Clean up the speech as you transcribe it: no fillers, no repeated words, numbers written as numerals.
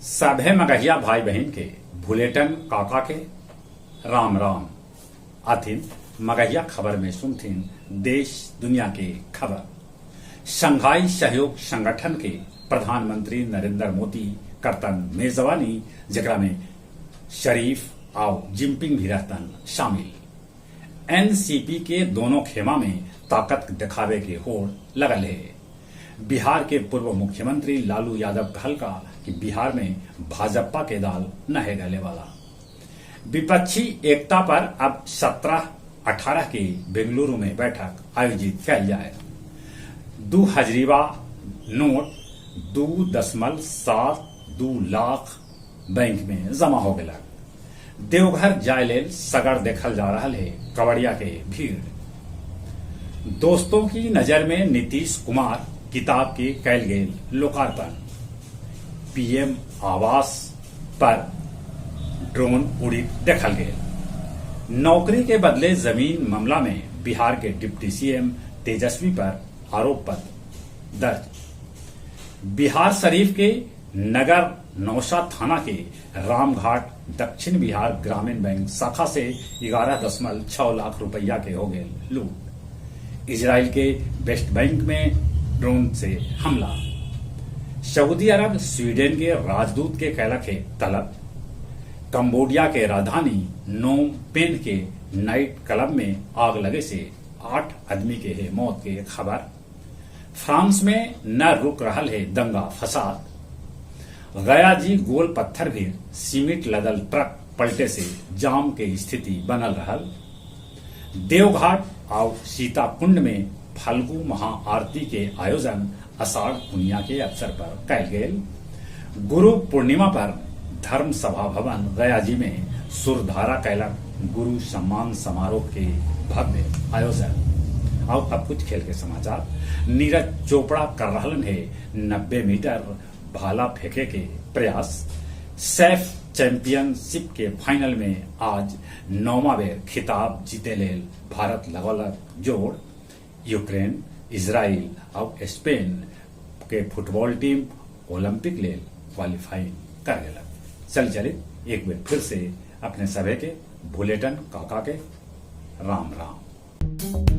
सभे मगहिया भाई बहन के बुलेटिन काका के राम राम आथिन मगहिया खबर में सुनथिन देश दुनिया के खबर। शंघाई सहयोग संगठन के प्रधानमंत्री नरेंद्र मोदी करतन मेजबानी, जकरा में शरीफ और जिनपिंग भी रहतन शामिल। एनसीपी के दोनों खेमा में ताकत दिखावे के होड़ लगल है। बिहार के पूर्व मुख्यमंत्री लालू यादव कहल का कि बिहार में भाजपा के दाल न है गले वाला। विपक्षी एकता पर अब 17-18 की बेंगलुरु में बैठक आयोजित किया जाए। 2 हजरीवा नोट 2.72 लाख बैंक में जमा हो गया। देवघर जाय लेल सगर देखल जा रहा है कवड़िया के भीड़। दोस्तों की नजर में नीतीश कुमार किताब के कैल गेल लोकार्पण। पीएम आवास पर ड्रोन उड़ी देखल गेल। नौकरी के बदले जमीन मामला में बिहार के डिप्टी सीएम तेजस्वी पर आरोप पत्र दर्ज। बिहार शरीफ के नगर नौशा थाना के रामघाट दक्षिण बिहार ग्रामीण बैंक शाखा से 11.6 लाख रुपया के हो गए लूट। इजराइल के वेस्ट बैंक में ड्रोन से हमला। सऊदी अरब स्वीडन के राजदूत के कैलक है तलब। कंबोडिया के राजधानी नोम पेन के नाइट क्लब में आग लगे से 8 आदमी के है मौत के खबर। फ्रांस में न रुक रहा है दंगा फसाद। गया जी गोल पत्थर भी सीमेंट लदल ट्रक पलटे से जाम के स्थिति बनल रहल। देवघाट और सीताकुंड में फाल्गु महाआरती के आयोजन आषाढ़ पुनिया के अवसर पर कैल गेल। गुरु पूर्णिमा पर धर्म सभा भवन गया जी में सुरधारा कैलक गुरु सम्मान समारोह के भव्य आयोजन। और अब कुछ खेल के समाचार। नीरज चोपड़ा कर रहलन है 90 मीटर भाला फेंके के प्रयास। सैफ चैंपियनशिप के फाइनल में आज 9वां बेर खिताब जीते लेल भारत लगौलक जोड़। यूक्रेन, इजराइल और स्पेन के फुटबॉल टीम ओलंपिक लेल क्वालिफाई कर गया। चलित एक बार फिर से अपने सभी के बुलेटिन काका के राम राम।